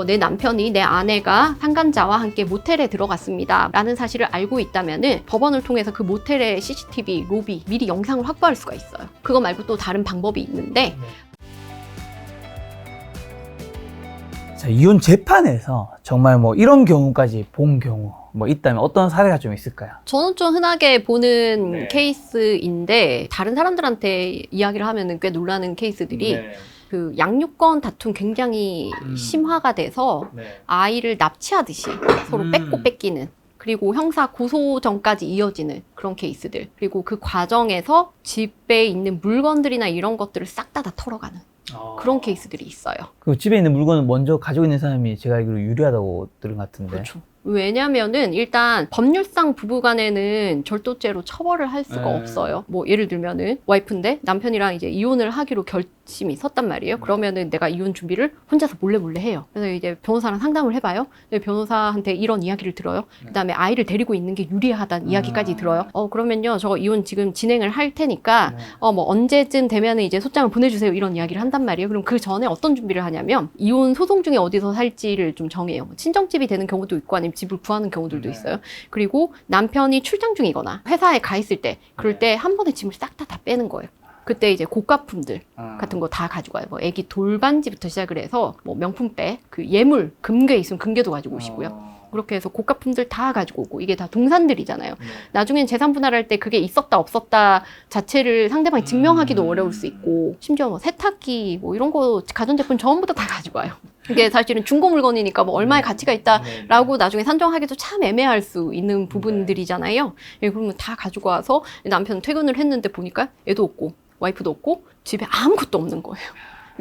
내 남편이 내 아내가 상간자와 함께 모텔에 들어갔습니다 라는 사실을 알고 있다면은 법원을 통해서 그 모텔의 CCTV, 로비 미리 영상을 확보할 수가 있어요. 그거 말고 또 다른 방법이 있는데 자, 이혼 재판에서 정말 뭐 이런 경우까지 본 경우 뭐 있다면 어떤 사례가 좀 있을까요? 저는 좀 흔하게 보는 네. 케이스인데 다른 사람들한테 이야기를 하면은 꽤 놀라는 케이스들이 그 양육권 다툼 굉장히 심화가 돼서 아이를 납치하듯이 서로 뺏고 뺏기는, 그리고 형사 고소전까지 이어지는 그런 케이스들, 그리고 그 과정에서 집에 있는 물건들이나 이런 것들을 싹 다 털어가는 그런 케이스들이 있어요. 그 집에 있는 물건을 먼저 가지고 있는 사람이 제가 알기로 유리하다고 들은 것 같은데. 그렇죠. 왜냐면은 일단 법률상 부부간에는 절도죄로 처벌을 할 수가 없어요. 뭐 예를 들면은 와이프인데 남편이랑 이제 이혼을 하기로 결심이 섰단 말이에요. 그러면은 내가 이혼 준비를 혼자서 몰래 해요. 그래서 이제 변호사랑 상담을 해봐요. 변호사한테 이런 이야기를 들어요. 그다음에 아이를 데리고 있는 게 유리하다는 이야기까지 들어요. 그러면요 저 이혼 지금 진행을 할 테니까 뭐 언제쯤 되면은 이제 소장을 보내주세요 이런 이야기를 한단 말이에요. 그럼 그 전에 어떤 준비를 하냐면 이혼 소송 중에 어디서 살지를 좀 정해요. 친정집이 되는 경우도 있고 아니면 집을 구하는 경우들도 있어요. 그리고 남편이 출장 중이거나 회사에 가 있을 때 그럴 때 한 번에 짐을 싹 다 빼는 거예요. 그때 이제 고가품들 같은 거 다 가져가요. 뭐 애기 돌반지부터 시작을 해서 뭐 명품백, 그 예물, 금괴 있으면 금괴도 가지고 오시고요. 그렇게 해서 고가품들 다 가지고 오고, 이게 다 동산들이잖아요. 나중엔 재산 분할할 때 그게 있었다 없었다 자체를 상대방이 증명하기도 어려울 수 있고, 심지어 뭐 세탁기 뭐 이런 거 가전제품 전부 다 가지고 와요. 이게 사실은 중고 물건이니까 뭐 얼마의 가치가 있다라고 나중에 산정하기도 참 애매할 수 있는 부분들이잖아요. 예, 그러면 다 가지고 와서 남편은 퇴근을 했는데 보니까 애도 없고 와이프도 없고 집에 아무것도 없는 거예요.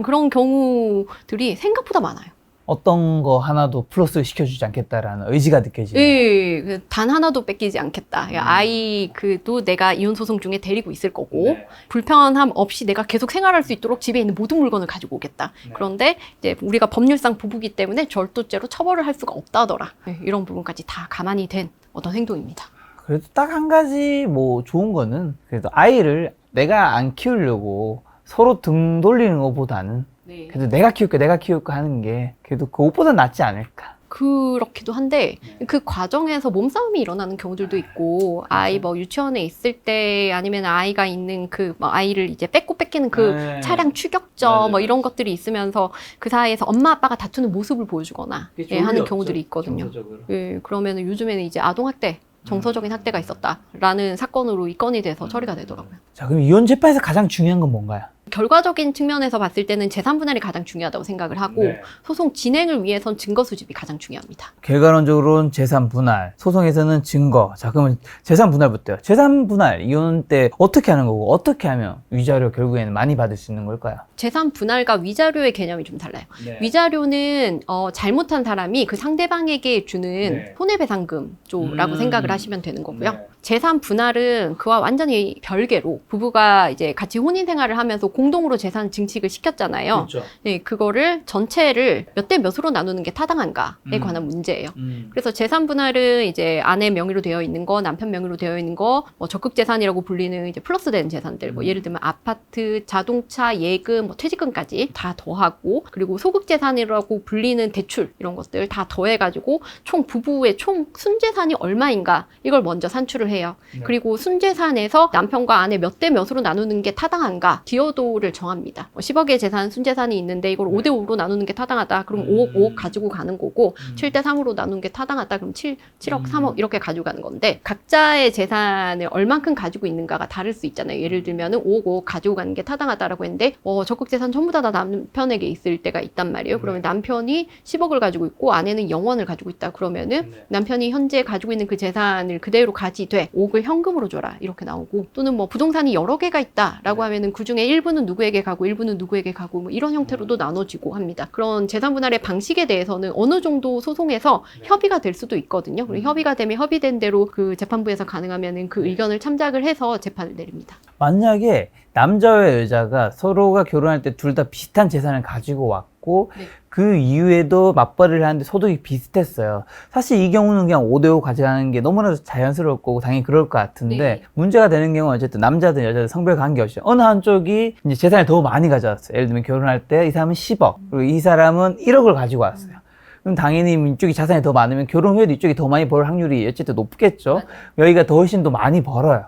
그런 경우들이 생각보다 많아요. 어떤 거 하나도 플러스 시켜주지 않겠다라는 의지가 느껴지네요. 예, 단 하나도 뺏기지 않겠다. 아이 그도 내가 이혼 소송 중에 데리고 있을 거고, 불편함 없이 내가 계속 생활할 수 있도록 집에 있는 모든 물건을 가지고 오겠다. 그런데 이제 우리가 법률상 부부기 때문에 절도죄로 처벌을 할 수가 없다더라. 예, 이런 부분까지 다 감안이 된 어떤 행동입니다. 그래도 딱 한 가지 뭐 좋은 거는, 그래도 아이를 내가 안 키우려고 서로 등 돌리는 것보다는 그래도 내가 키울까 하는 게 그래도 그것보다 낫지 않을까. 그렇기도 한데 그 과정에서 몸싸움이 일어나는 경우들도 있고, 아이 뭐 유치원에 있을 때 아니면 아이가 있는 그 뭐 아이를 이제 뺏기는 그 차량 추격점 뭐 이런 것들이 있으면서 그 사이에서 엄마 아빠가 다투는 모습을 보여주거나 하는 경우들이 있거든요. 예, 그러면은 요즘에는 이제 아동학대, 정서적인 학대가 있었다라는 사건으로 입건이 돼서 처리가 되더라고요. 자, 그럼 이혼 재판에서 가장 중요한 건 뭔가요? 결과적인 측면에서 봤을 때는 재산 분할이 가장 중요하다고 생각을 하고, 소송 진행을 위해선 증거 수집이 가장 중요합니다. 결과론적으로는 재산 분할, 소송에서는 증거. 자, 그러면 재산 분할부터요. 재산 분할, 이혼 때 어떻게 하는 거고, 어떻게 하면 위자료 결국에는 많이 받을 수 있는 걸까요? 재산 분할과 위자료의 개념이 좀 달라요. 위자료는 잘못한 사람이 그 상대방에게 주는 손해배상금조라고 생각을 하시면 되는 거고요. 재산 분할은 그와 완전히 별개로 부부가 이제 같이 혼인 생활을 하면서 공동으로 재산 증식을 시켰잖아요. 그렇죠. 네, 그거를 전체를 몇 대 몇으로 나누는 게 타당한가에 관한 문제예요. 그래서 재산 분할은 이제 아내 명의로 되어 있는 거, 남편 명의로 되어 있는 거, 뭐 적극 재산이라고 불리는 이제 플러스된 재산들, 뭐 예를 들면 아파트, 자동차, 예금, 뭐 퇴직금까지 다 더하고, 그리고 소극 재산이라고 불리는 대출 이런 것들 다 더해가지고 총 부부의 총 순재산이 얼마인가 이걸 먼저 산출을 해요. 그리고 순재산에서 남편과 아내 몇 대 몇으로 나누는 게 타당한가 기여도를 정합니다. 10억의 재산 순재산이 있는데 이걸 5대 5로 나누는 게 타당하다. 그럼 5억 5억 가지고 가는 거고, 7대 3으로 나누는 게 타당하다. 그럼 7억 3억 이렇게 가지고 가는 건데, 각자의 재산을 얼만큼 가지고 있는가가 다를 수 있잖아요. 예를 들면은 5억 5억 가지고 가는 게 타당하다라고 했는데 적극 재산 전부 다 남편에게 있을 때가 있단 말이에요. 그러면 남편이 10억을 가지고 있고 아내는 0원을 가지고 있다. 그러면은 남편이 현재 가지고 있는 그 재산을 그대로 가지되 5억을 현금으로 줘라 이렇게 나오고, 또는 뭐 부동산이 여러 개가 있다라고 하면은 그 중에 일부는 누구에게 가고 일부는 누구에게 가고 뭐 이런 형태로도 나눠지고 합니다. 그런 재산 분할의 방식에 대해서는 어느 정도 소송에서 협의가 될 수도 있거든요. 그리고 협의가 되면 협의된 대로 그 재판부에서 가능하면은 그 의견을 참작을 해서 재판을 내립니다. 만약에 남자와 여자가 서로가 결혼할 때 둘 다 비슷한 재산을 가지고 왔고, 그 이후에도 맞벌이를 하는데 소득이 비슷했어요. 사실 이 경우는 그냥 5대5 가져가는 게 너무나도 자연스러울 거고 당연히 그럴 것 같은데, 문제가 되는 경우는 어쨌든 남자든 여자든 성별 관계없이 어느 한쪽이 이제 재산을 더 많이 가져왔어요. 예를 들면 결혼할 때 이 사람은 10억, 그리고 이 사람은 1억을 가지고 왔어요. 그럼 당연히 이쪽이 자산이 더 많으면 결혼 후에도 이쪽이 더 많이 벌 확률이 어쨌든 높겠죠. 맞아요. 여기가 더 훨씬 더 많이 벌어요.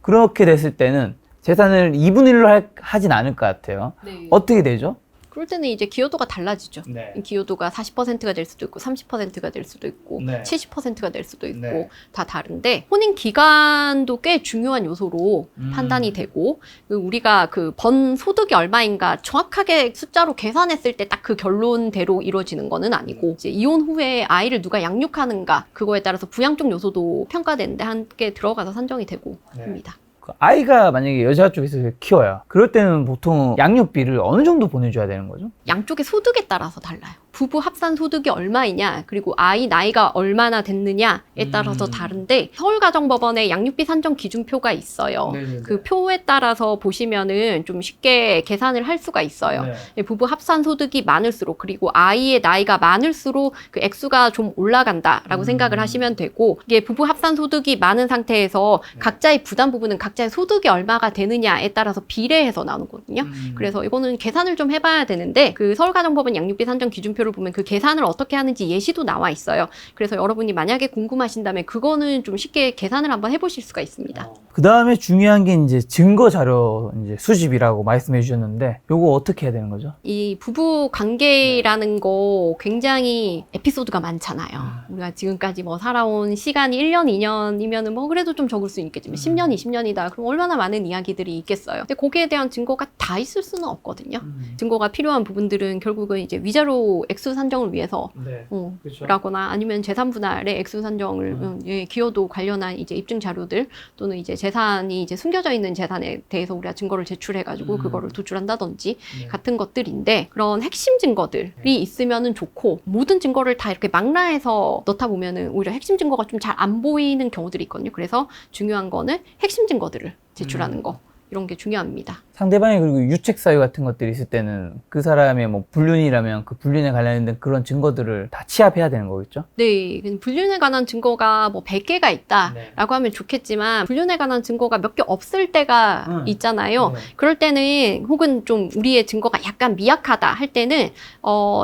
그렇게 됐을 때는 재산을 2분의 1로 하진 않을 것 같아요. 네. 어떻게 되죠? 그럴 때는 이제 기여도가 달라지죠. 네. 기여도가 40%가 될 수도 있고 30%가 될 수도 있고 네. 70%가 될 수도 있고 네. 다 다른데 혼인 기간도 꽤 중요한 요소로 판단이 되고 우리가 그 번 소득이 얼마인가 정확하게 숫자로 계산했을 때 딱 그 결론대로 이루어지는 거는 아니고 이제 이혼 후에 아이를 누가 양육하는가 그거에 따라서 부양 쪽 요소도 평가되는데 함께 들어가서 산정이 되고 네. 합니다. 아이가 만약에 여자 쪽에서 키워요. 그럴 때는 보통 양육비를 어느 정도 보내줘야 되는 거죠? 양쪽의 소득에 따라서 달라요. 부부 합산 소득이 얼마이냐, 그리고 아이 나이가 얼마나 됐느냐에 따라서 다른데 서울가정법원에 양육비 산정 기준표가 있어요. 네네네. 그 표에 따라서 보시면은 좀 쉽게 계산을 할 수가 있어요. 네. 부부 합산 소득이 많을수록 그리고 아이의 나이가 많을수록 그 액수가 좀 올라간다라고 생각을 하시면 되고 이게 부부 합산 소득이 많은 상태에서 각자의 부담 부분은 각자의 소득이 얼마가 되느냐에 따라서 비례해서 나누거든요. 그래서 이거는 계산을 좀 해봐야 되는데 그 서울가정법원 양육비 산정 기준표를 보면 그 계산을 어떻게 하는지 예시도 나와 있어요. 그래서 여러분이 만약에 궁금하신다면 그거는 좀 쉽게 계산을 한번 해보실 수가 있습니다. 그 다음에 중요한 게 이제 증거 자료 이제 수집이라고 말씀해 주셨는데 요거 어떻게 해야 되는 거죠? 이 부부 관계라는 거 굉장히 에피소드가 많잖아요. 우리가 지금까지 뭐 살아온 시간이 1년, 2년이면은 뭐 그래도 좀 적을 수 있겠지만 10년, 20년이다. 그럼 얼마나 많은 이야기들이 있겠어요. 근데 거기에 대한 증거가 다 있을 수는 없거든요. 증거가 필요한 부분들은 결국은 이제 위자료 액수 산정을 위해서 네. 그렇죠. 라거나 아니면 재산 분할의 액수 산정을 예, 기여도 관련한 이제 입증 자료들 또는 이제 재산이 이제 숨겨져 있는 재산에 대해서 우리가 증거를 제출해 가지고 그거를 도출한다든지 네. 같은 것들인데 그런 핵심 증거들이 있으면은 좋고 모든 증거를 다 이렇게 망라해서 넣다 보면은 오히려 핵심 증거가 좀 잘 안 보이는 경우들이 있거든요. 그래서 중요한 거는 핵심 증거들을 제출하는 거 이런 게 중요합니다. 상대방이 그리고 유책 사유 같은 것들이 있을 때는 그 사람의 뭐 불륜이라면 그 불륜에 관련된 그런 증거들을 다 취합해야 되는 거겠죠? 네, 불륜에 관한 증거가 뭐 100개가 있다라고 네. 하면 좋겠지만 불륜에 관한 증거가 몇 개 없을 때가 있잖아요. 네. 그럴 때는 혹은 좀 우리의 증거가 약간 미약하다 할 때는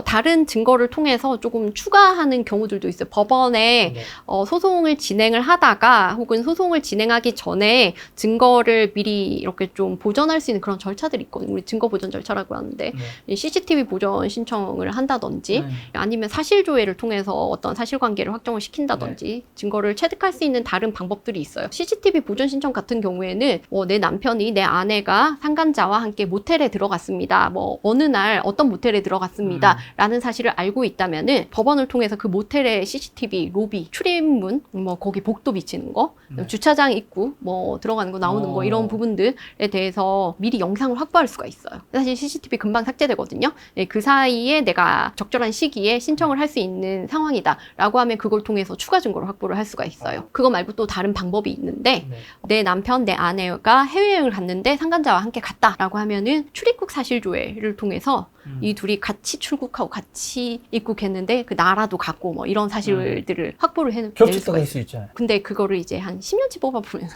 다른 증거를 통해서 조금 추가하는 경우들도 있어요. 법원에 네. 소송을 진행을 하다가 혹은 소송을 진행하기 전에 증거를 미리 이렇게 좀 보전할 수 있는 그런 절차들이 있거든요. 우리 증거 보전 절차라고 하는데 네. CCTV 보전 신청을 한다든지 아니면 사실조회를 통해서 어떤 사실관계를 확정을 시킨다든지 증거를 체득할 수 있는 다른 방법들이 있어요. CCTV 보전 신청 같은 경우에는 내 남편이 내 아내가 상간자와 함께 모텔에 들어갔습니다. 뭐 어느 날 어떤 모텔에 들어갔습니다. 라는 사실을 알고 있다면은 법원을 통해서 그 모텔의 CCTV 로비 출입문 뭐 거기 복도 비치는 거 주차장 입구 뭐 들어가는 거 나오는 거 이런 부분들에 대해서 미리 영상을 확보할 수가 있어요. 사실 CCTV 금방 삭제되거든요. 예, 그 사이에 내가 적절한 시기에 신청을 할 수 있는 상황이다 라고 하면 그걸 통해서 추가 증거를 확보를 할 수가 있어요. 그거 말고 또 다른 방법이 있는데 내 남편, 내 아내가 해외여행을 갔는데 상간자와 함께 갔다라고 하면은 출입국 사실조회를 통해서 이 둘이 같이 출국하고 같이 입국했는데 그 나라도 같고 뭐 이런 사실들을 확보를 해낼 수가 겹쳤다가 있어요. 있을 수 있잖아요. 근데 그거를 이제 한 10년치 뽑아보면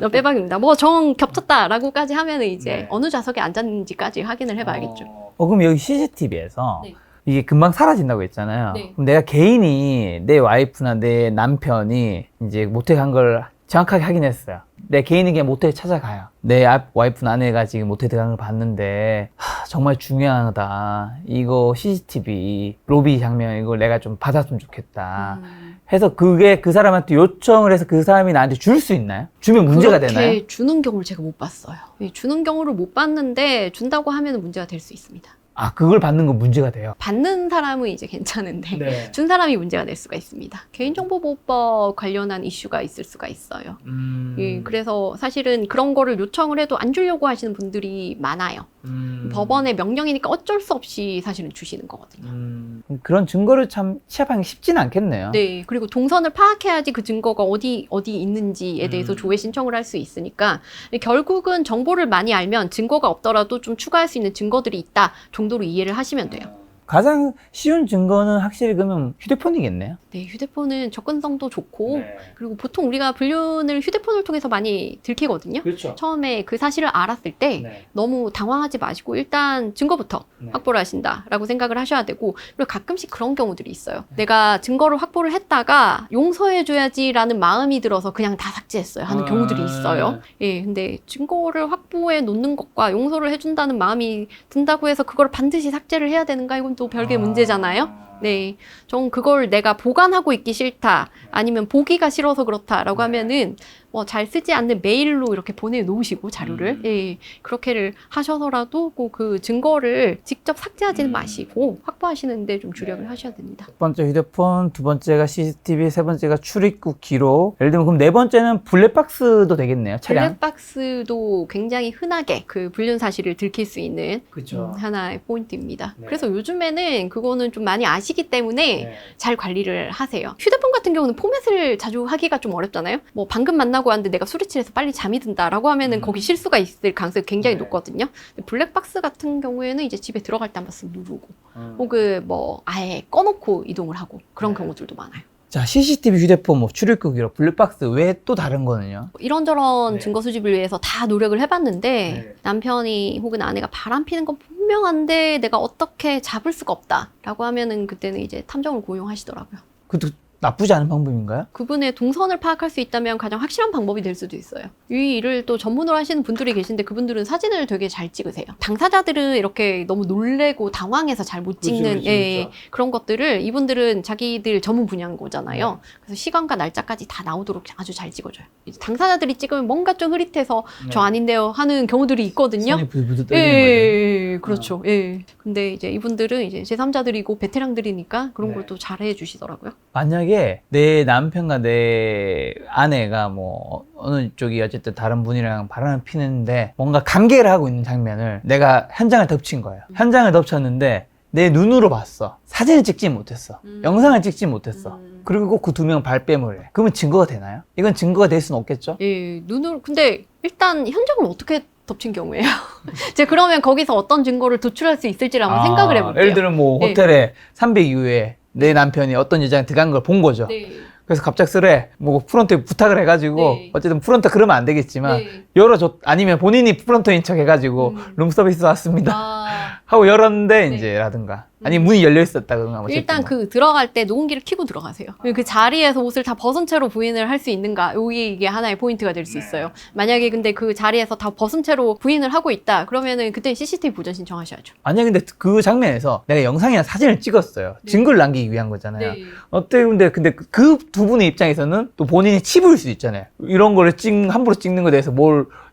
너무 빼박입니다. 뭐 정 겹쳤다라고까지 하면은 이제 네. 어느 좌석에 앉았는지까지 확인을 해봐야겠죠. 그럼 여기 CCTV에서 네. 이게 금방 사라진다고 했잖아요. 네. 그럼 내가 개인이 내 와이프나 내 남편이 이제 모텔 간 걸 정확하게 확인했어요. 내 개인이 그냥 모텔에 찾아가요. 내 와이프나 아내가 지금 모텔 들어간 걸 봤는데 정말 중요하다. 이거 CCTV 로비 장면 이걸 내가 좀 받았으면 좋겠다. 해서 그게 그 사람한테 요청을 해서 그 사람이 나한테 줄 수 있나요? 주면 문제가 되나요? 그렇게 주는 경우를 제가 못 봤어요. 예, 주는 경우를 못 봤는데 준다고 하면 문제가 될 수 있습니다. 아, 그걸 받는 건 문제가 돼요. 받는 사람은 이제 괜찮은데 네. 준 사람이 문제가 될 수가 있습니다. 개인정보보호법 관련한 이슈가 있을 수가 있어요. 예, 그래서 사실은 그런 거를 요청을 해도 안 주려고 하시는 분들이 많아요. 법원의 명령이니까 어쩔 수 없이 사실은 주시는 거거든요. 그런 증거를 참 취합하기 쉽지는 않겠네요. 네, 그리고 동선을 파악해야지 그 증거가 어디 있는지에 대해서 조회 신청을 할 수 있으니까 결국은 정보를 많이 알면 증거가 없더라도 좀 추가할 수 있는 증거들이 있다 정도로 이해를 하시면 돼요. 가장 쉬운 증거는 확실히 그러면 휴대폰이겠네요. 네, 휴대폰은 접근성도 좋고 그리고 보통 우리가 불륜을 휴대폰을 통해서 많이 들키거든요. 그렇죠. 처음에 그 사실을 알았을 때 너무 당황하지 마시고 일단 증거부터 확보를 하신다라고 생각을 하셔야 되고 그리고 가끔씩 그런 경우들이 있어요. 내가 증거를 확보를 했다가 용서해줘야지라는 마음이 들어서 그냥 다 삭제했어요 하는 경우들이 있어요. 예, 근데 증거를 확보해 놓는 것과 용서를 해준다는 마음이 든다고 해서 그걸 반드시 삭제를 해야 되는가 이건 또 별개 문제잖아요. 네, 전 그걸 내가 보관하고 있기 싫다 아니면 보기가 싫어서 그렇다라고 하면은 뭐 잘 쓰지 않는 메일로 이렇게 보내놓으시고 자료를 예, 그렇게를 하셔서라도 꼭 그 증거를 직접 삭제하지는 마시고 확보하시는데 좀 주력을 하셔야 됩니다. 첫 번째 휴대폰, 두 번째가 CCTV, 세 번째가 출입국 기록. 예를 들면 그럼 네 번째는 블랙박스도 되겠네요. 차량. 블랙박스도 굉장히 흔하게 그 불륜 사실을 들킬 수 있는 그렇죠. 하나의 포인트입니다. 네. 그래서 요즘에는 그거는 좀 많이 아시기 때문에 잘 관리를 하세요. 휴대폰 같은 경우는 포맷을 자주 하기가 좀 어렵잖아요. 뭐 방금 만나고 왔는데 내가 술이 취해서 빨리 잠이 든다라고 하면은 거기 실수가 있을 가능성이 굉장히 높거든요. 근데 블랙박스 같은 경우에는 이제 집에 들어갈 때 한 번씩 누르고 혹은 뭐 아예 꺼놓고 이동을 하고 그런 경우들도 많아요. 자, CCTV, 휴대폰, 뭐 출입국 기록, 블랙박스 외에 또 다른 거는요? 이런저런 증거 수집을 위해서 다 노력을 해봤는데 남편이 혹은 아내가 바람 피는 건 분명한데 내가 어떻게 잡을 수가 없다라고 하면은 그때는 이제 탐정을 고용하시더라고요. 그것도 나쁘지 않은 방법인가요? 그분의 동선을 파악할 수 있다면 가장 확실한 방법이 될 수도 있어요. 이 일을 또 전문으로 하시는 분들이 계신데 그분들은 사진을 되게 잘 찍으세요. 당사자들은 이렇게 너무 놀래고 당황해서 잘 못 찍는 그런 것들을 이분들은 자기들 전문 분야인 거잖아요. 그래서 시간과 날짜까지 다 나오도록 아주 잘 찍어줘요. 이제 당사자들이 찍으면 뭔가 좀 흐릿해서 저 아닌데요 하는 경우들이 있거든요. 손이 부들부들 떨리는 거죠. 그렇죠. 예. 근데 이제 이분들은 이제 제3자들이고 베테랑들이니까 그런 걸 또 잘해 주시더라고요. 만약에 내 남편과 내 아내가 뭐 어느 쪽이 어쨌든 다른 분이랑 바람을 피는데 뭔가 관계를 하고 있는 장면을 내가 현장을 덮친 거예요. 현장을 덮쳤는데 내 눈으로 봤어. 사진을 찍지 못했어. 영상을 찍지 못했어. 그리고 그 두 명 발뺌을 해. 그러면 증거가 되나요? 이건 증거가 될 수는 없겠죠? 예, 눈으로. 근데 일단 현장을 어떻게 덮친 경우에요? 제가 그러면 거기서 어떤 증거를 도출할 수 있을지를 한번 생각을 해볼게요. 예를 들면 뭐 호텔에 300 이후에 내 남편이 어떤 여자랑 들어간 걸 본 거죠. 그래서 갑작스레 뭐 프론트에 부탁을 해가지고 어쨌든 프론트 그러면 안 되겠지만 열어줬 아니면 본인이 프론트인 척 해가지고 룸서비스 왔습니다 하고 열었는데 이제 라든가 아니 문이 열려 있었다든가 일단 그 들어갈 때 녹음기를 켜고 들어가세요. 그 자리에서 옷을 다 벗은 채로 부인을 할 수 있는가 이게 하나의 포인트가 될 수 있어요. 만약에 근데 그 자리에서 다 벗은 채로 부인을 하고 있다 그러면은 그때 CCTV 보전 신청하셔야죠. 아니 근데 그 장면에서 내가 영상이나 사진을 찍었어요. 증거를 남기기 위한 거잖아요. 어때 근데 그 두 분의 입장에서는 또 본인이 치부일 수도 있잖아요. 이런 거를 함부로 찍는 거에 대해서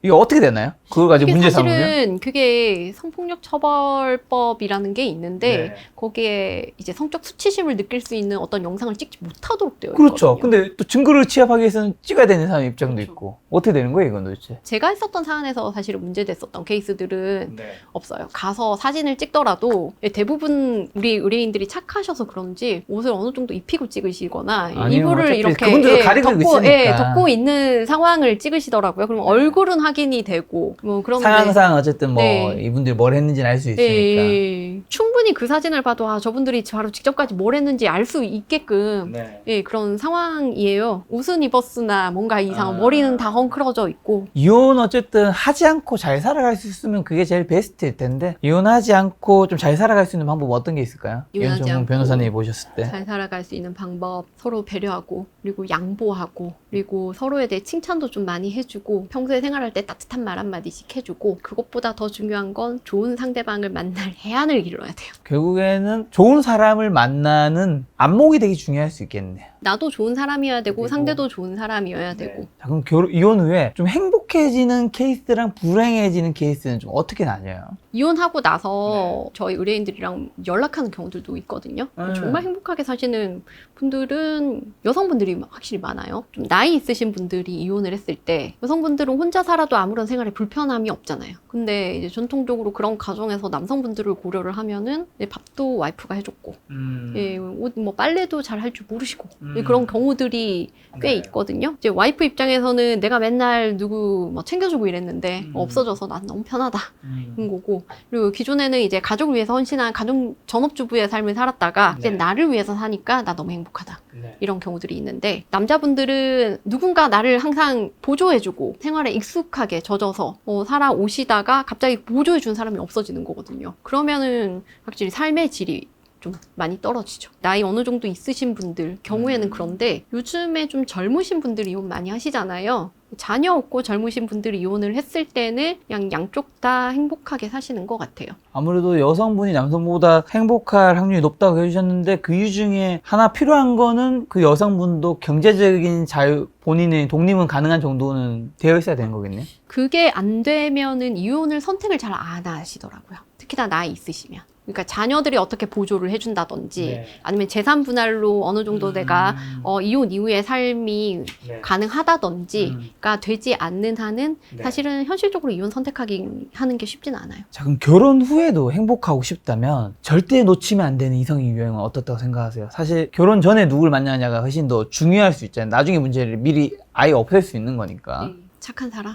이거 어떻게 되나요? 그거 가지고 문제 삼으면? 사실은 그게 성폭력 처벌법이라는 게 있는데 거기에 이제 성적 수치심을 느낄 수 있는 어떤 영상을 찍지 못하도록 되어 있거든요. 그렇죠. 근데 또 증거를 취합하기 위해서는 찍어야 되는 사람 입장도 있고 어떻게 되는 거예요 이건 도대체? 제가 했었던 사안에서 사실은 문제됐었던 케이스들은 없어요. 가서 사진을 찍더라도 대부분 우리 의뢰인들이 착하셔서 그런지 옷을 어느 정도 입히고 찍으시거나 이불을 이렇게 그분들도 가리고 있으니까 덮고 있는 상황을 찍으시더라고요. 그럼 얼굴은 확인이 되고 뭐 그런데 상황상 어쨌든 뭐 이분들이 뭘 했는지는 알 수 있으니까 충분히 그 사진을 봐도 저분들이 바로 직접까지 뭘 했는지 알 수 있게끔 그런 상황이에요. 옷은 입었으나 뭔가 이상 머리는 다 헝클어져 있고. 이혼 어쨌든 하지 않고 잘 살아갈 수 있으면 그게 제일 베스트일 텐데 이혼하지 않고 좀 잘 살아갈 수 있는 방법 어떤 게 있을까요? 이혼정문 변호사님이 보셨을 때 잘 살아갈 수 있는 방법 서로 배려하고 그리고 양보하고 그리고 서로에 대해 칭찬도 좀 많이 해주고 평소에 생활할 때 따뜻한 말 한마디씩 해주고 그것보다 더 중요한 건 좋은 상대방을 만날 해안을 이뤄야 돼요. 결국에는 좋은 사람을 만나는 안목이 되게 중요할 수 있겠네요. 나도 좋은 사람이어야 되고 상대도 좋은 사람이어야 되고. 자, 그럼 이혼 후에 좀 행복해지는 케이스랑 불행해지는 케이스는 좀 어떻게 나뉘어요? 이혼하고 나서 저희 의뢰인들이랑 연락하는 경우들도 있거든요. 정말 행복하게 사시는 분들은 여성분들이 확실히 많아요. 좀 나이 있으신 분들이 이혼을 했을 때 여성분들은 혼자 살아도 아무런 생활에 불편함이 불편함이 없잖아요. 근데 이제 전통적으로 그런 가정에서 남성분들을 고려를 하면은 밥도 와이프가 해줬고, 예, 옷, 뭐 빨래도 잘 할 줄 모르시고 예, 그런 경우들이 꽤 있거든요. 이제 와이프 입장에서는 내가 맨날 누구 뭐 챙겨주고 이랬는데 없어져서 난 너무 편하다 인 거고, 그리고 기존에는 이제 가족을 위해서 헌신한 가정 전업주부의 삶을 살았다가 이제 나를 위해서 사니까 나 너무 행복하다. 이런 경우들이 있는데, 남자분들은 누군가 나를 항상 보조해주고 생활에 익숙하게 젖어서 살아오시다가 갑자기 보조해준 사람이 없어지는 거거든요. 그러면은 확실히 삶의 질이 좀 많이 떨어지죠. 나이 어느 정도 있으신 분들 경우에는. 그런데 요즘에 좀 젊으신 분들이 이혼 많이 하시잖아요. 자녀 없고 젊으신 분들이 이혼을 했을 때는 그냥 양쪽 다 행복하게 사시는 것 같아요. 아무래도 여성분이 남성보다 행복할 확률이 높다고 해주셨는데, 그 이유 중에 하나 필요한 거는 그 여성분도 경제적인 자유, 본인의 독립은 가능한 정도는 되어 있어야 되는 거겠네요. 그게 안 되면은 이혼을 선택을 잘 안 하시더라고요. 특히나 나이 있으시면. 그러니까 자녀들이 어떻게 보조를 해준다든지 아니면 재산 분할로 어느 정도 내가 이혼 이후의 삶이 가능하다든지가 되지 않는 한은 사실은 현실적으로 이혼 선택하기 하는 게 쉽진 않아요. 자, 그럼 결혼 후에도 행복하고 싶다면 절대 놓치면 안 되는 이성의 유형은 어떻다고 생각하세요? 사실 결혼 전에 누굴 만나냐가 훨씬 더 중요할 수 있잖아요. 나중에 문제를 미리 아예 없앨 수 있는 거니까. 착한 사람.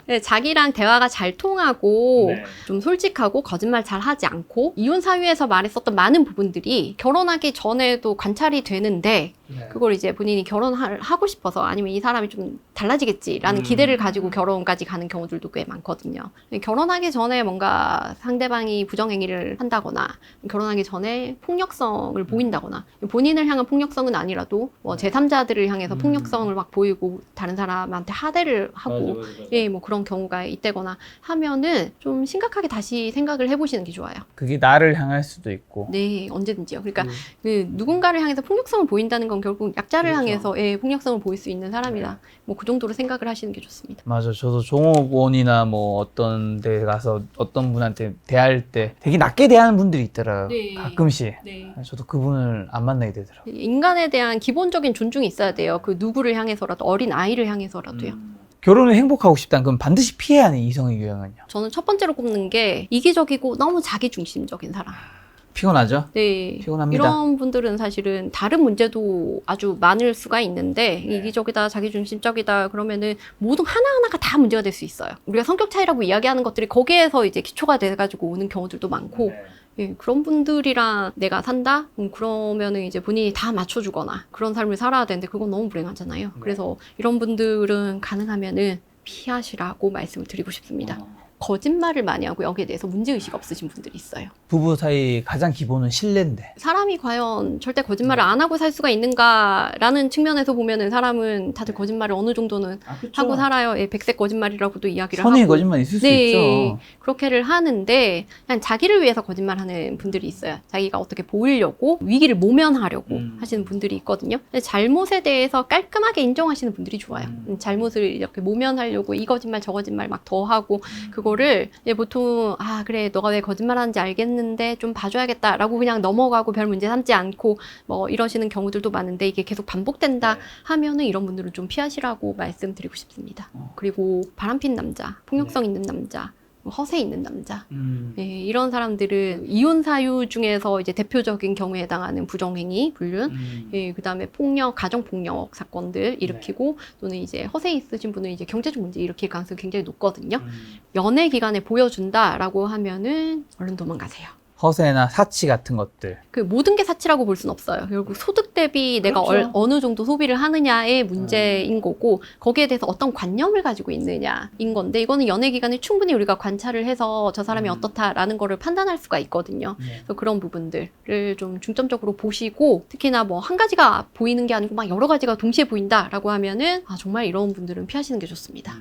네, 자기랑 대화가 잘 통하고 좀 솔직하고 거짓말 잘 하지 않고, 이혼 사유에서 말했었던 많은 부분들이 결혼하기 전에도 관찰이 되는데 그걸 이제 본인이 결혼하고 싶어서 아니면 이 사람이 좀 달라지겠지라는 기대를 가지고 결혼까지 가는 경우들도 꽤 많거든요. 결혼하기 전에 뭔가 상대방이 부정행위를 한다거나 결혼하기 전에 폭력성을 보인다거나, 본인을 향한 폭력성은 아니라도 뭐 제3자들을 향해서 폭력성을 막 보이고 다른 사람한테 하대를 하고 예, 뭐 그런 경우가 있다거나 하면은 좀 심각하게 다시 생각을 해보시는 게 좋아요. 그게 나를 향할 수도 있고. 네, 언제든지요. 그러니까 그 누군가를 향해서 폭력성을 보인다는 건 결국 약자를 향해서 예, 폭력성을 보일 수 있는 사람이다. 뭐 그 정도로 생각을 하시는 게 좋습니다. 맞아. 저도 종업원이나 뭐 어떤 데 가서 어떤 분한테 대할 때 되게 낮게 대하는 분들이 있더라고요. 가끔씩. 저도 그분을 안 만나게 되더라고요. 인간에 대한 기본적인 존중이 있어야 돼요. 그 누구를 향해서라도, 어린 아이를 향해서라도요. 결혼을 행복하고 싶다면 그럼 반드시 피해야 하는 이성의 유형은요? 저는 첫 번째로 꼽는 게 이기적이고 너무 자기중심적인 사람. 피곤하죠? 네. 피곤합니다. 이런 분들은 사실은 다른 문제도 아주 많을 수가 있는데 이기적이다, 자기중심적이다 그러면은 모든 하나하나가 다 문제가 될 수 있어요. 우리가 성격 차이라고 이야기하는 것들이 거기에서 이제 기초가 돼가지고 오는 경우들도 많고, 예, 그런 분들이랑 내가 산다? 그러면은 이제 본인이 다 맞춰주거나 그런 삶을 살아야 되는데 그건 너무 불행하잖아요. 그래서 이런 분들은 가능하면은 피하시라고 말씀을 드리고 싶습니다. 거짓말을 많이 하고 여기에 대해서 문제의식 없으신 분들이 있어요. 부부 사이 가장 기본은 신뢰인데, 사람이 과연 절대 거짓말을 안 하고 살 수가 있는가라는 측면에서 보면은 사람은 다들 거짓말을 어느 정도는 하고 살아요. 예, 백색 거짓말이라고도 이야기를 하고. 선의의 거짓말 있을 수 있죠. 그렇게를 하는데 그냥 자기를 위해서 거짓말하는 분들이 있어요. 자기가 어떻게 보이려고, 위기를 모면하려고 하시는 분들이 있거든요. 근데 잘못에 대해서 깔끔하게 인정하시는 분들이 좋아요. 잘못을 이렇게 모면하려고 이 거짓말 저 거짓말 막 더 하고, 그거를 보통 그래 너가 왜 거짓말하는지 알겠는데 좀 봐줘야겠다라고 그냥 넘어가고 별 문제 삼지 않고 뭐 이러시는 경우들도 많은데, 이게 계속 반복된다 하면은 이런 분들은 좀 피하시라고 말씀드리고 싶습니다. 그리고 바람핀 남자, 폭력성 있는 남자, 허세 있는 남자, 예, 이런 사람들은 이혼 사유 중에서 이제 대표적인 경우에 해당하는 부정행위, 불륜, 예, 그다음에 폭력, 가정 폭력 사건들 일으키고, 또는 이제 허세 있으신 분은 이제 경제적 문제 일으킬 가능성이 굉장히 높거든요. 연애 기간에 보여준다라고 하면은 얼른 도망가세요. 허세나 사치 같은 것들. 그 모든 게 사치라고 볼 수는 없어요. 결국 소득 대비 내가 어느 정도 소비를 하느냐의 문제인 거고, 거기에 대해서 어떤 관념을 가지고 있느냐인 건데, 이거는 연애 기간에 충분히 우리가 관찰을 해서 저 사람이 어떻다라는 거를 판단할 수가 있거든요. 그래서 그런 부분들을 좀 중점적으로 보시고, 특히나 뭐 한 가지가 보이는 게 아니고 막 여러 가지가 동시에 보인다라고 하면은 정말 이런 분들은 피하시는 게 좋습니다.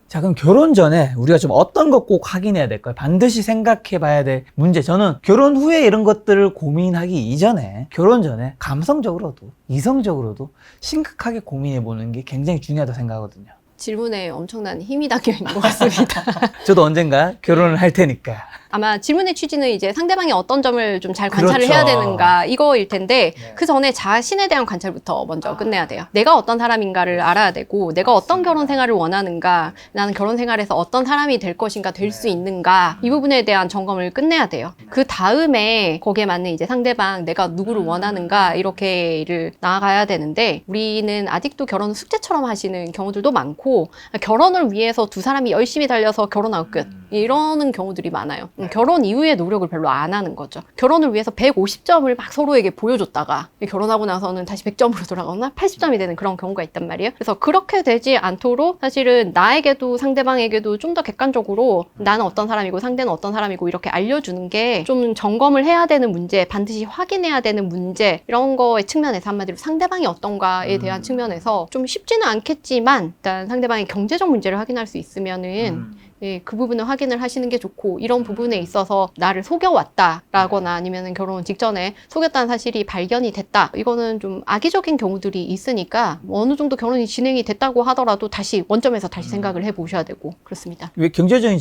자, 그럼 결혼 전에 우리가 좀 어떤 것 꼭 확인해야 될까요? 반드시 생각해 봐야 될 문제. 저는 결혼 후에 이런 것들을 고민하기 이전에, 결혼 전에 감성적으로도 이성적으로도 심각하게 고민해 보는 게 굉장히 중요하다고 생각하거든요. 질문에 엄청난 힘이 담겨 있는 것 같습니다. 저도 언젠가 결혼을 할 테니까. 아마 질문의 취지는 이제 상대방이 어떤 점을 좀 잘 관찰을 그렇죠. 해야 되는가 이거일 텐데 네. 그 전에 자신에 대한 관찰부터 먼저 끝내야 돼요. 내가 어떤 사람인가를 알아야 되고 내가 어떤 결혼 생활을 원하는가, 나는 결혼 생활에서 어떤 사람이 될 것인가, 될 수 있는가, 이 부분에 대한 점검을 끝내야 돼요. 그 다음에 거기에 맞는 이제 상대방, 내가 누구를 원하는가 이렇게를 나아가야 되는데 우리는 아직도 결혼을 숙제처럼 하시는 경우들도 많고 결혼을 위해서 두 사람이 열심히 달려서 결혼하고 끝 이러는 경우들이 많아요. 결혼 이후에 노력을 별로 안 하는 거죠. 결혼을 위해서 150점을 막 서로에게 보여줬다가 결혼하고 나서는 다시 100점으로 돌아가거나 80점이 되는 그런 경우가 있단 말이에요. 그래서 그렇게 되지 않도록 사실은 나에게도 상대방에게도 좀 더 객관적으로 나는 어떤 사람이고 상대는 어떤 사람이고 이렇게 알려주는 게 좀 점검을 해야 되는 문제, 반드시 확인해야 되는 문제, 이런 거의 측면에서 한마디로 상대방이 어떤가에 대한 측면에서 좀 쉽지는 않겠지만 일단 상대방의 경제적 문제를 확인할 수 있으면은 예, 그 부분을 확인을 하시는 게 좋고, 이런 부분에 있어서 나를 속여왔다라거나 아니면 결혼 직전에 속였다는 사실이 발견이 됐다, 이거는 좀 악의적인 경우들이 있으니까 어느 정도 결혼이 진행이 됐다고 하더라도 다시 원점에서 다시 생각을 해보셔야 되고 그렇습니다. 왜 경제적인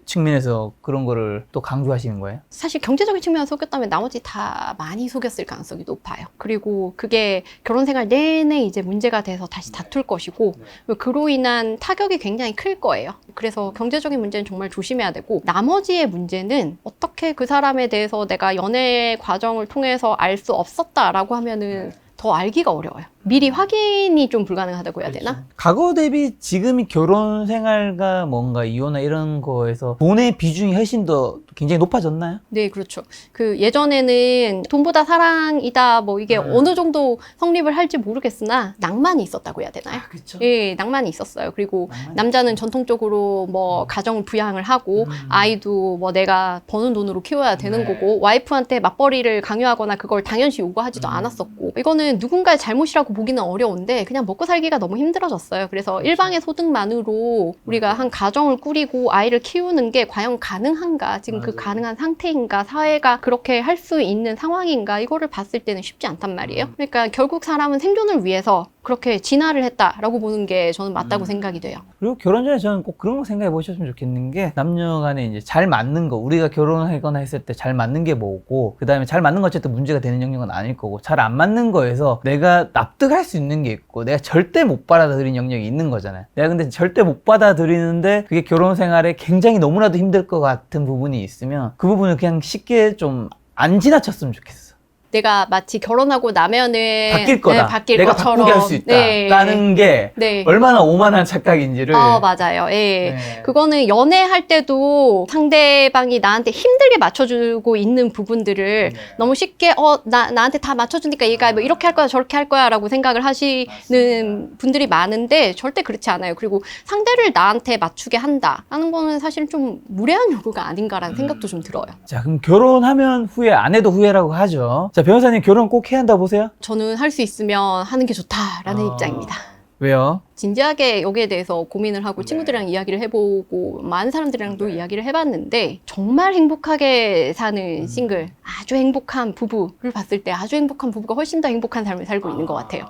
측면에서 그런 거를 또 강조하시는 거예요? 사실 경제적인 측면에서 속였다면 나머지 다 많이 속였을 가능성이 높아요. 그리고 그게 결혼 생활 내내 이제 문제가 돼서 다시 다툴 것이고 그로 인한 타격이 굉장히 클 거예요. 그래서 경제적인 문제는 정말 조심해야 되고, 나머지의 문제는 어떻게 그 사람에 대해서 내가 연애 과정을 통해서 알 수 없었다라고 하면은 더 알기가 어려워요. 미리 확인이 좀 불가능하다고 해야 되나? 과거 대비 지금이 결혼 생활과 뭔가 이혼이나 이런 거에서 돈의 비중이 훨씬 더 굉장히 높아졌나요? 네, 그렇죠. 그 예전에는 돈보다 사랑이다 뭐 이게 어느 정도 성립을 할지 모르겠으나 낭만이 있었다고 해야 되나요? 그렇죠. 예, 낭만이 있었어요. 그리고 남자는 전통적으로 뭐 가정을 부양을 하고 아이도 뭐 내가 버는 돈으로 키워야 되는 거고, 와이프한테 맞벌이를 강요하거나 그걸 당연시 요구하지도 않았었고, 이거는 누군가의 잘못이라고 보기는 어려운데 그냥 먹고 살기가 너무 힘들어졌어요. 그래서 일방의 소득만으로 우리가 한 가정을 꾸리고 아이를 키우는 게 과연 가능한가, 지금 그 가능한 상태인가, 사회가 그렇게 할 수 있는 상황인가, 이거를 봤을 때는 쉽지 않단 말이에요. 그러니까 결국 사람은 생존을 위해서 그렇게 진화를 했다라고 보는 게 저는 맞다고 생각이 돼요. 그리고 결혼 전에 저는 꼭 그런 거 생각해 보셨으면 좋겠는 게, 남녀 간에 이제 잘 맞는 거, 우리가 결혼하거나 했을 때 잘 맞는 게 뭐고, 그 다음에 잘 맞는 거 어쨌든 문제가 되는 영역은 아닐 거고, 잘 안 맞는 거에서 내가 납득할 수 있는 게 있고, 내가 절대 못 받아들이는 영역이 있는 거잖아요. 내가 근데 절대 못 받아들이는데 그게 결혼 생활에 굉장히 너무나도 힘들 것 같은 부분이 있으면 그 부분을 그냥 쉽게 좀 안 지나쳤으면 좋겠어. 내가 마치 결혼하고 나면은 바뀔 거다. 네, 바뀔 내가 것처럼. 바꾸게 할 수 있다. 네. 라는 게 네. 얼마나 오만한 착각인지를. 맞아요. 예. 네. 그거는 연애할 때도 상대방이 나한테 힘들게 맞춰주고 있는 부분들을 너무 쉽게, 나한테 다 맞춰주니까 얘가 뭐 이렇게 할 거야, 저렇게 할 거야 라고 생각을 하시는 분들이 많은데 절대 그렇지 않아요. 그리고 상대를 나한테 맞추게 한다 하는 거는 사실 좀 무례한 요구가 아닌가라는 생각도 좀 들어요. 자, 그럼 결혼하면 후회, 안 해도 후회라고 하죠. 자, 변호사님 결혼 꼭 해야 한다고 보세요? 저는 할 수 있으면 하는 게 좋다라는 입장입니다. 왜요? 진지하게 여기에 대해서 고민을 하고 친구들이랑 이야기를 해보고 많은 사람들이랑도 이야기를 해봤는데, 정말 행복하게 사는 싱글, 아주 행복한 부부를 봤을 때 아주 행복한 부부가 훨씬 더 행복한 삶을 살고 있는 것 같아요.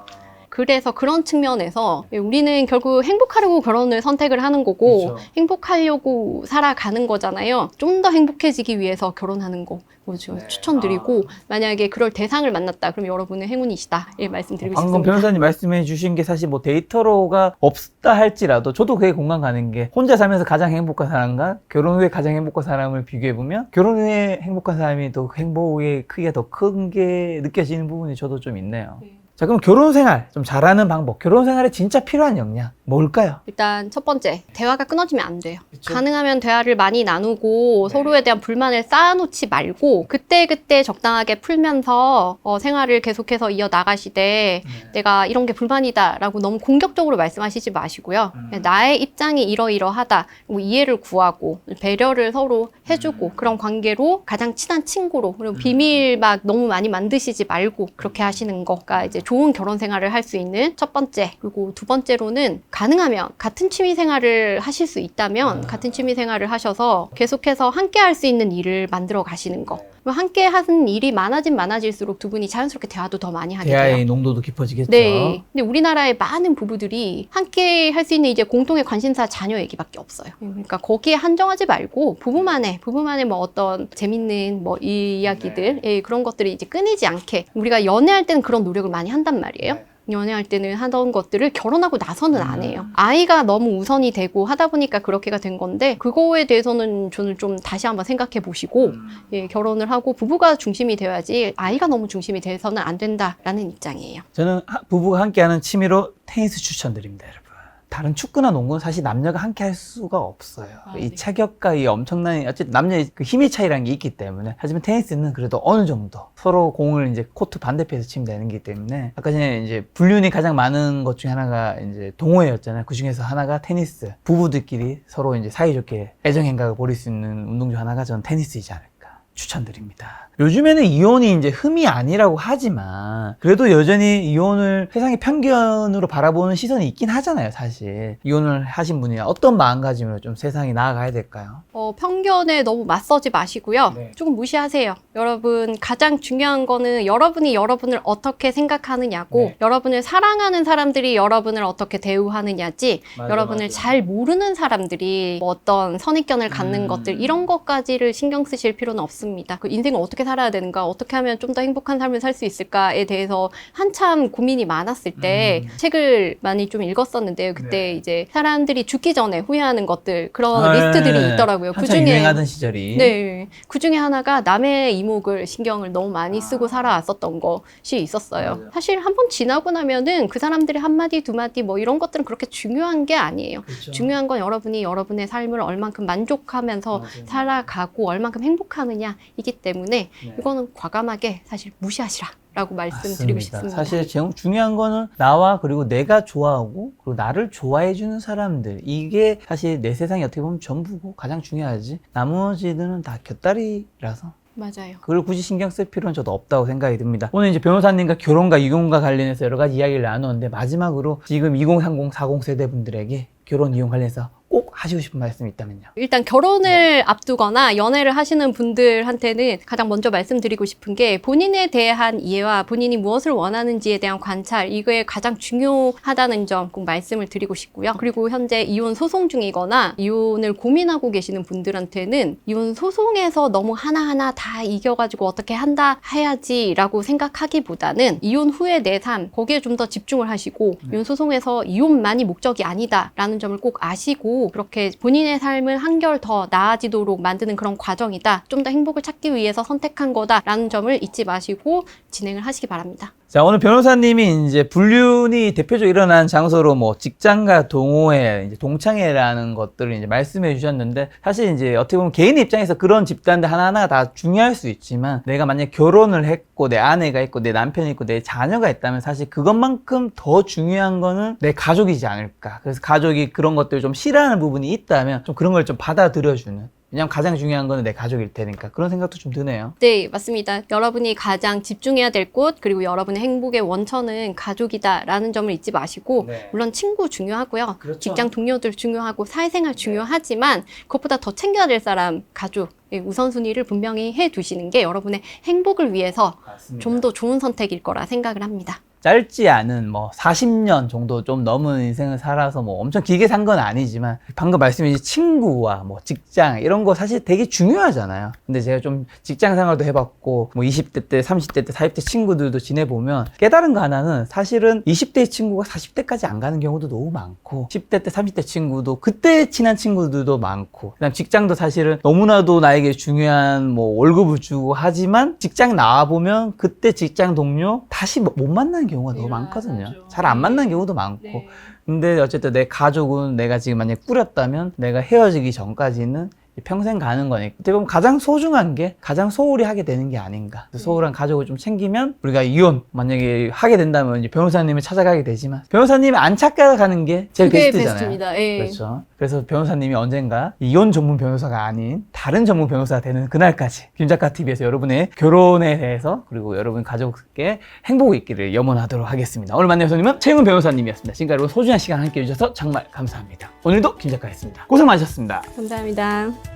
그래서 그런 측면에서 우리는 결국 행복하려고 결혼을 선택을 하는 거고, 그렇죠. 행복하려고 살아가는 거잖아요. 좀 더 행복해지기 위해서 결혼하는 거 뭐죠? 추천드리고, 만약에 그럴 대상을 만났다 그럼 여러분은 행운이시다, 예, 말씀드리고 방금 싶습니다. 변호사님 말씀해 주신 게 사실 뭐 데이터로가 없다 할지라도 저도 그게 공감 가는 게, 혼자 살면서 가장 행복한 사람과 결혼 후에 가장 행복한 사람을 비교해 보면 결혼 후에 행복한 사람이 더 행복의 크기가 더 큰 게 느껴지는 부분이 저도 좀 있네요. 자, 그럼 결혼 생활 좀 잘하는 방법, 결혼 생활에 진짜 필요한 역량 뭘까요? 일단 첫 번째, 대화가 끊어지면 안 돼요. 그쵸? 가능하면 대화를 많이 나누고 서로에 대한 불만을 쌓아놓지 말고 그때그때 적당하게 풀면서 생활을 계속해서 이어나가시되, 내가 이런 게 불만이다 라고 너무 공격적으로 말씀하시지 마시고요. 나의 입장이 이러이러하다, 그리고 이해를 구하고 배려를 서로 해주고, 그런 관계로 가장 친한 친구로, 그리고 비밀 막 너무 많이 만드시지 말고 그렇게 하시는 거가 이제 좋은 결혼 생활을 할 수 있는 첫 번째. 그리고 두 번째로는 가능하면 같은 취미 생활을 하실 수 있다면 같은 취미 생활을 하셔서 계속해서 함께 할 수 있는 일을 만들어 가시는 거. 함께 하는 일이 많아질수록 두 분이 자연스럽게 대화도 더 많이 하게 돼요. 대화의 농도도 깊어지겠죠. 네. 근데 우리나라의 많은 부부들이 함께 할 수 있는 이제 공통의 관심사 자녀 얘기밖에 없어요. 그러니까 거기에 한정하지 말고 부부만의 뭐 어떤 재밌는 뭐 이야기들 예, 그런 것들이 이제 끊이지 않게 우리가 연애할 때는 그런 노력을 많이 한단 말이에요. 연애할 때는 하던 것들을 결혼하고 나서는 안 해요. 아이가 너무 우선이 되고 하다 보니까 그렇게가 된 건데 그거에 대해서는 저는 좀 다시 한번 생각해 보시고 예, 결혼을 하고 부부가 중심이 되어야지 아이가 너무 중심이 돼서는 안 된다라는 입장이에요. 저는 부부가 함께하는 취미로 테니스 추천드립니다, 여러분. 다른 축구나 농구는 사실 남녀가 함께 할 수가 없어요. 이 네. 체격과 이 엄청난 어쨌든 남녀의 그 힘의 차이라는 게 있기 때문에 하지만 테니스는 그래도 어느 정도 서로 공을 이제 코트 반대편에서 치면 되는 거기 때문에 아까 전에 이제 불륜이 가장 많은 것 중에 하나가 이제 동호회였잖아요. 그 중에서 하나가 테니스. 부부들끼리 서로 이제 사이좋게 애정 행각을 벌일 수 있는 운동 중 하나가 저는 테니스이지 않을까 추천드립니다. 요즘에는 이혼이 이제 흠이 아니라고 하지만 그래도 여전히 이혼을 세상의 편견으로 바라보는 시선이 있긴 하잖아요, 사실. 이혼을 하신 분이 어떤 마음가짐으로 좀 세상이 나아가야 될까요? 편견에 너무 맞서지 마시고요. 네. 조금 무시하세요. 여러분 가장 중요한 거는 여러분이 여러분을 어떻게 생각하느냐고 네. 여러분을 사랑하는 사람들이 여러분을 어떻게 대우하느냐지 여러분을 잘 모르는 사람들이 뭐 어떤 선입견을 갖는 것들 이런 것까지를 신경 쓰실 필요는 없습니다. 그 인생을 어떻게 살아야 되는가, 어떻게 하면 좀 더 행복한 삶을 살 수 있을까에 대해서 한참 고민이 많았을 때 책을 많이 좀 읽었었는데요. 그때 네. 이제 사람들이 죽기 전에 후회하는 것들 그런 리스트들이 있더라고요. 한참 유행하던 시절이. 네, 그 중에 하나가 남의 이목을 신경을 너무 많이 쓰고 살아왔었던 것이 있었어요. 맞아요. 사실 한 번 지나고 나면은 그 사람들의 한마디 두마디 뭐 이런 것들은 그렇게 중요한 게 아니에요. 그렇죠. 중요한 건 여러분이 여러분의 삶을 얼만큼 만족하면서 맞아요. 살아가고 얼만큼 행복하느냐이기 때문에 네. 이거는 과감하게 사실 무시하시라라고 말씀드리고 맞습니다. 싶습니다. 사실 제일 중요한 거는 나와 그리고 내가 좋아하고 그리고 나를 좋아해주는 사람들, 이게 사실 내 세상이 어떻게 보면 전부고 가장 중요하지. 나머지들은 다 곁다리라서 맞아요. 그걸 굳이 신경 쓸 필요는 저도 없다고 생각이 듭니다. 오늘 이제 변호사님과 결혼과 이혼과 관련해서 여러 가지 이야기를 나누었는데 마지막으로 지금 2030, 40 세대분들에게 결혼, 이혼 관련해서 꼭 하시고 싶은 말씀이 있다면요. 일단 결혼을 앞두거나 연애를 하시는 분들한테는 가장 먼저 말씀드리고 싶은 게 본인에 대한 이해와 본인이 무엇을 원하는지에 대한 관찰, 이거에 가장 중요하다는 점 꼭 말씀을 드리고 싶고요. 그리고 현재 이혼 소송 중이거나 이혼을 고민하고 계시는 분들한테는 이혼 소송에서 너무 하나하나 다 이겨가지고 어떻게 한다 해야지라고 생각하기보다는 이혼 후의 내 삶, 거기에 좀 더 집중을 하시고 이혼 소송에서 이혼만이 목적이 아니다라는 점을 꼭 아시고 그렇게 본인의 삶을 한결 더 나아지도록 만드는 그런 과정이다. 좀 더 행복을 찾기 위해서 선택한 거다라는 점을 잊지 마시고 진행을 하시기 바랍니다. 자, 오늘 변호사님이 이제 불륜이 대표적으로 일어난 장소로 뭐 직장과 동호회, 이제 동창회라는 것들을 이제 말씀해 주셨는데 사실 이제 어떻게 보면 개인의 입장에서 그런 집단들 하나하나가 다 중요할 수 있지만 내가 만약에 결혼을 했고 내 아내가 있고 내 남편이 있고 내 자녀가 있다면 사실 그것만큼 더 중요한 거는 내 가족이지 않을까. 그래서 가족이 그런 것들을 좀 싫어하는 부분이 있다면 좀 그런 걸 좀 받아들여주는. 왜냐면 가장 중요한 거는 내 가족일 테니까 그런 생각도 좀 드네요. 네, 맞습니다. 여러분이 가장 집중해야 될 곳, 그리고 여러분의 행복의 원천은 가족이다라는 점을 잊지 마시고 네. 물론 친구 중요하고요. 그렇죠. 직장 동료들 중요하고 사회생활 중요하지만 그것보다 더 챙겨야 될 사람, 가족, 우선순위를 분명히 해두시는 게 여러분의 행복을 위해서 좀 더 좋은 선택일 거라 생각을 합니다. 짧지 않은 뭐 40년 정도 좀 넘은 인생을 살아서 뭐 엄청 길게 산 건 아니지만 방금 말씀해 주신 친구와 뭐 직장 이런 거 사실 되게 중요하잖아요. 근데 제가 좀 직장 생활도 해봤고 뭐 20대 때 30대 때 40대 친구들도 지내보면 깨달은 거 하나는 사실은 20대의 친구가 40대까지 안 가는 경우도 너무 많고 10대 때 30대 친구도 그때 친한 친구들도 많고 그다음 직장도 사실은 너무나도 나에게 중요한 뭐 월급을 주고 하지만 직장 나와보면 그때 직장 동료 다시 못 만나는 경우가 너무 많거든요. 잘 안 만나는 경우도 많고. 근데 어쨌든 내 가족은 내가 지금 만약에 꾸렸다면 내가 헤어지기 전까지는 평생 가는 거니까 어떻게 보면 가장 소중한 게 가장 소홀히 하게 되는 게 아닌가. 소홀한 가족을 좀 챙기면 우리가 이혼 만약에 하게 된다면 이제 변호사님을 찾아가게 되지만 변호사님이 안 찾아가는 게 제일 그게 베스트잖아요. 베스트입니다. 예. 그렇죠. 그래서 변호사님이 언젠가 이혼 전문 변호사가 아닌 다른 전문 변호사가 되는 그날까지 김작가TV에서 여러분의 결혼에 대해서 그리고 여러분 가족께 행복이 있기를 염원하도록 하겠습니다. 오늘 만난 손님은 최은근 변호사님이었습니다. 지금까지 여러분 소중한 시간 함께 해주셔서 정말 감사합니다. 오늘도 김작가였습니다. 고생 많으셨습니다. 감사합니다.